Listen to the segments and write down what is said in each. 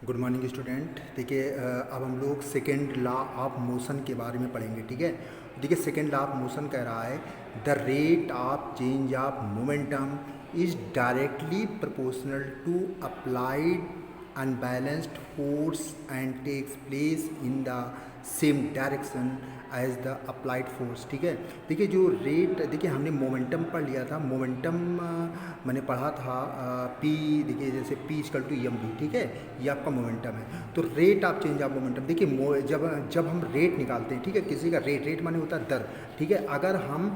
Good morning student. देखिए अब हम लोग सेकेंड लॉ ऑफ मोशन के बारे में पढ़ेंगे। ठीक है, देखिए सेकेंड लॉ ऑफ मोशन कह रहा है the rate of change of momentum is directly proportional to applied unbalanced force and takes place in the same direction as the applied force. ठीक है, देखिए जो रेट, देखिए हमने मोमेंटम पढ़ लिया था। मोमेंटम मैंने पढ़ा था पी, देखिए जैसे P equal to M V. ठीक है, ये आपका मोमेंटम है। तो rate of change of momentum, देखिए जब हम रेट निकालते हैं, ठीक है, किसी का रेट माने होता है दर। ठीक है, अगर हम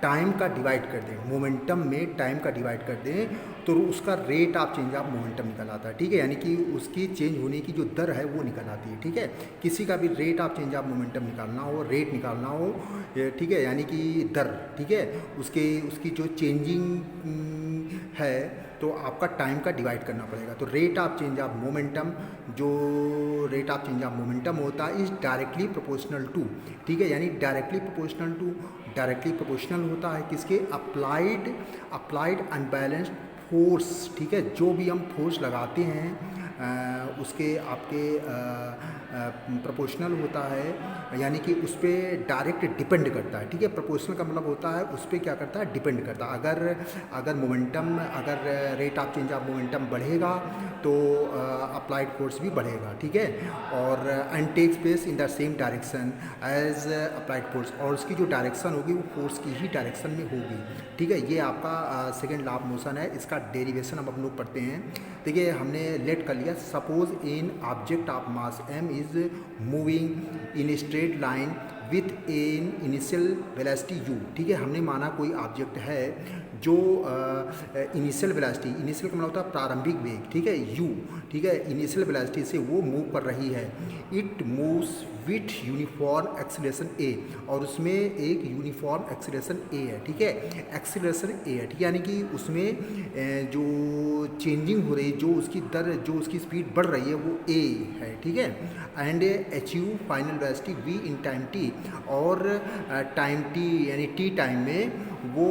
टाइम का डिवाइड कर दें, मोमेंटम में टाइम का डिवाइड कर दें तो उसका rate of change of momentum निकल आता है। ठीक है, यानी कि उसकी चेंज होने की जो दर है वो निकल आती है। ठीक है, किसी का भी rate of change of momentum निकालना हो, रेट निकालना हो, ठीक है, यानी कि दर, ठीक है, उसकी जो चेंजिंग है तो आपका टाइम का डिवाइड करना पड़ेगा। तो rate of change of momentum, जो rate of change of momentum होता है इज डायरेक्टली प्रोपोर्शनल टू, ठीक है, यानी डायरेक्टली प्रोपोर्शनल होता है किसके, अप्लाइड अनबैलेंस्ड फोर्स। ठीक है, जो भी हम फोर्स लगाते हैं उसके आपके प्रोपोर्शनल होता है, यानी कि उस पर डायरेक्ट डिपेंड करता है। ठीक है, प्रोपोर्शनल का मतलब होता है उस पर क्या करता है, डिपेंड करता है। अगर मोमेंटम, अगर rate of change of momentum बढ़ेगा तो अप्लाइड फोर्स भी बढ़ेगा। ठीक है, और and takes place in the same direction as applied force, और उसकी जो डायरेक्शन होगी वो फोर्स की ही डायरेक्शन में होगी। ठीक है, ये आपका सेकेंड लॉ ऑफ मोशन है। इसका डेरिवेशन अब हम लोग पढ़ते हैं। देखिए हमने लेट कर लिया, suppose in object of mass m is moving in straight line with an initial velocity u। ठीक है, हमने माना कोई ऑब्जेक्ट है जो इनिशियल वेलोसिटी, इनिशियल का मतलब होता है प्रारंभिक वेग, ठीक है, u, ठीक है, इनिशियल वेलोसिटी से वो मूव कर रही है। It moves with uniform acceleration a, और उसमें एक यूनिफॉर्म एक्सीलरेशन a है। ठीक है, एक्सीलरेशन a है, ठीक है, यानी कि उसमें जो चेंजिंग हो रही, जो उसकी दर, जो उसकी स्पीड बढ़ रही है वो a है। ठीक है, and achieve final velocity v in time t, और टाइम t यानी t टाइम में वो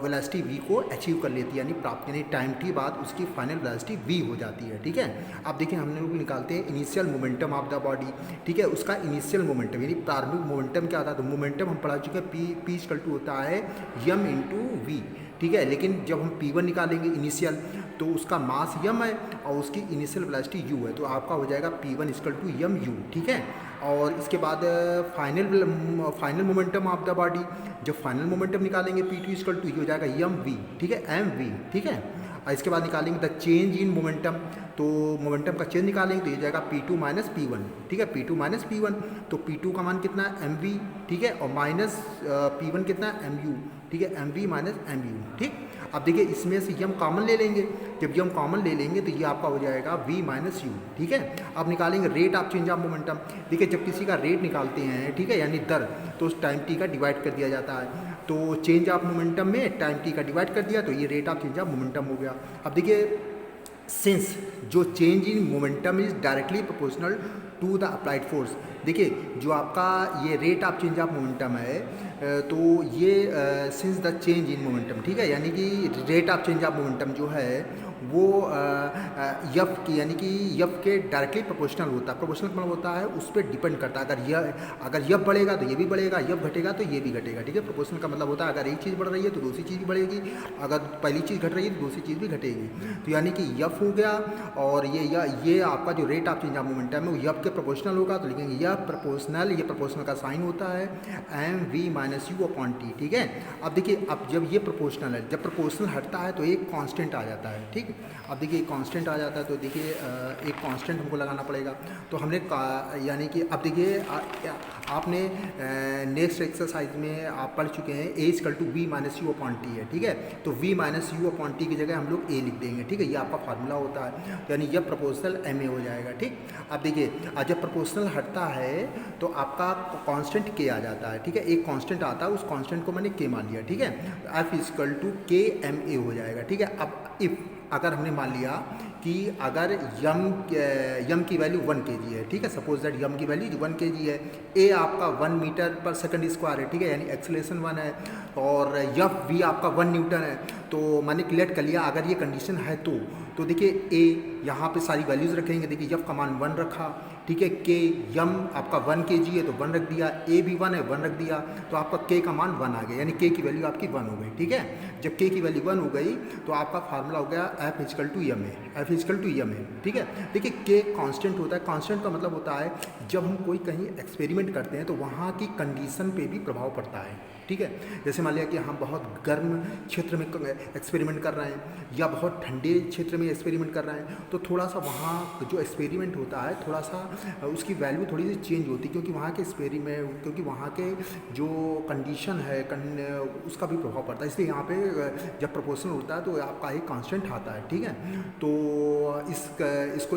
वेलोसिटी v को अचीव कर लेती है, यानी प्राप्त, यानी टाइम t बाद उसकी फाइनल वेलोसिटी v हो जाती है। ठीक है, अब देखिए हम लोग निकालते हैं initial momentum of the body. ठीक है, उसका इनिशियल मोमेंटम यानी प्रारंभिक मोमेंटम क्या था, तो मोमेंटम हम पढ़ा चुके हैं, p इक्वल टू होता है m इंटू वी। ठीक है, लेकिन जब हम p1 निकालेंगे इनिशियल तो उसका मास m है और उसकी इनिशियल वेलोसिटी u है, तो आपका हो जाएगा p1 equal to m u। ठीक है, और इसके बाद final momentum of the body, जब फाइनल मोमेंटम निकालेंगे p2 इक्वल टू हो जाएगा mv। ठीक है, mv। ठीक है, और इसके बाद निकालेंगे द चेंज इन मोमेंटम, तो मोमेंटम का चेंज निकालेंगे तो ये जाएगा p2 माइनस p1। ठीक है, p2 माइनस p1, तो p2 का मान कितना है mv। ठीक है, और माइनस p1 कितना है mu। ठीक है, mv माइनस mu। ठीक, अब देखिए इसमें से यम कॉमन ले लेंगे, जब यम कॉमन ले लेंगे तो ये आपका हो जाएगा v माइनस यू। ठीक है, अब निकालेंगे rate of change of momentum. देखिए जब किसी का रेट निकालते हैं, ठीक है, यानी दर, तो उस टाइम t का डिवाइड कर दिया जाता है। तो चेंज ऑफ मोमेंटम में टाइम t का डिवाइड कर दिया तो ये rate of change of momentum हो गया। अब देखिए सिंस जो change in momentum is directly proportional to the applied force, देखिए जो आपका ये rate of change of momentum है, तो ये since the change in momentum, ठीक है, यानी कि rate of change of momentum जो है वो यफ की, यानी कि यफ के डायरेक्टली प्रोपोर्शनल होता है। प्रोपोर्शनल मतलब होता है उस पर डिपेंड करता है, अगर यफ बढ़ेगा तो ये भी बढ़ेगा, यफ घटेगा तो ये भी घटेगा। ठीक है, प्रोपोर्शनल का मतलब होता है अगर एक चीज़ बढ़ रही है तो दूसरी चीज़ भी बढ़ेगी, अगर पहली चीज़ घट रही है तो दूसरी चीज़ भी घटेगी। तो यानी कि यफ हो गया, और ये आपका जो rate of change of momentum है वो यफ के प्रोपोर्शनल होगा, तो लिखेंगे यह प्रोपोर्शनल, ये प्रोपोर्शनल का साइन होता है M V minus you upon T. ठीक है, अब देखिए अब जब ये प्रोपोर्शनल है, जब प्रोपोर्शनल हटता है तो एक कांस्टेंट आ जाता है। ठीक, अब देखिए कांस्टेंट आ जाता है, तो देखिए एक कांस्टेंट हमको लगाना पड़ेगा। तो हमने यानी कि अब देखिए आपने नेक्स्ट एक्सरसाइज में आप पढ़ चुके हैं a equal to v minus you upon t है। ठीक है, तो v minus you upon t की जगह हम लोग ए लिख देंगे। ठीक है, ये आपका फार्मूला होता है, यानी यह प्रोपोर्शनल एम ए हो जाएगा। ठीक, अब देखिए जब प्रोपोर्शनल हटता है तो आपका कांस्टेंट के आ जाता है। ठीक है, एक कांस्टेंट आता है, उस कांस्टेंट को मैंने के मान लिया। ठीक है, एफ इक्वल टू के एम ए हो जाएगा। ठीक है, अब इफ अगर हमने मान लिया कि अगर यम की वैल्यू 1 kg है, ठीक है, सपोज दैट यम की वैल्यू 1 kg है, ए आपका 1 मीटर पर सेकंड स्क्वायर है, ठीक है, यानी एक्सेलरेशन 1 है, और यफ वी आपका 1 न्यूटन है। तो मैंने क्लियर कर लिया अगर ये कंडीशन है तो देखिए ए यहाँ पे सारी वैल्यूज़ रखेंगे, देखिए यफ का मान 1 रखा, ठीक है, के यम आपका 1 kg है तो 1 रख दिया, ए भी 1 है 1 रख दिया, तो आपका के का मान 1 आ गया, यानी के की वैल्यू आपकी 1 हो गई, ठीक है। जब के की वैल्यू 1 हो गई तो आपका फार्मूला हो गया एफ इजकल टू यम है, एफ इजकल टू यम है, ठीक है। देखिए के कांस्टेंट होता है, कांस्टेंट का मतलब होता है जब हम कोई कहीं एक्सपेरिमेंट करते हैं तो वहाँ की कंडीशन पे भी प्रभाव पड़ता है, ठीक है। जैसे मान लिया कि हम बहुत गर्म क्षेत्र में एक्सपेरिमेंट कर रहे हैं या बहुत ठंडे क्षेत्र में एक्सपेरिमेंट कर रहे हैं, तो थोड़ा सा वहाँ जो एक्सपेरिमेंट होता है थोड़ा सा उसकी वैल्यू थोड़ी सी चेंज होती है, क्योंकि वहाँ के एक्सपेरिमेंट, क्योंकि वहाँ के जो कंडीशन है उसका भी प्रभाव पड़ता है, इसलिए यहाँ पे जब प्रोपोर्शनल होता है तो आपका एक कांस्टेंट आता है, ठीक है। तो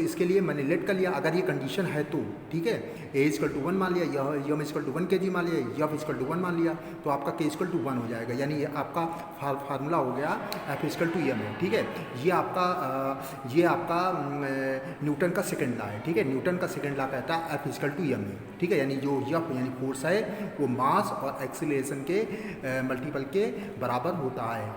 इसके लिए मैंने लेट कर लिया अगर ये कंडीशन है तो, ठीक है, ए इजकल टू 1 मान लिया, यम इजकल टू 1 kg मान लिया, यफ इजकल टू 1 मान लिया, तो आपका के इजकल टू 1 हो जाएगा, यानी ये आपका फार्मूला हो गया एफ इजकल टू यम है, ठीक है। ये आपका न्यूटन का सेकंड ला है, ठीक है, न्यूटन का सेकंड ला कहता है एफ इजकल टू यम है, ठीक है, यानी जो यफ यानी फोर्स है वो मास और एक्सीलरेशन के मल्टीपल के बराबर होता है।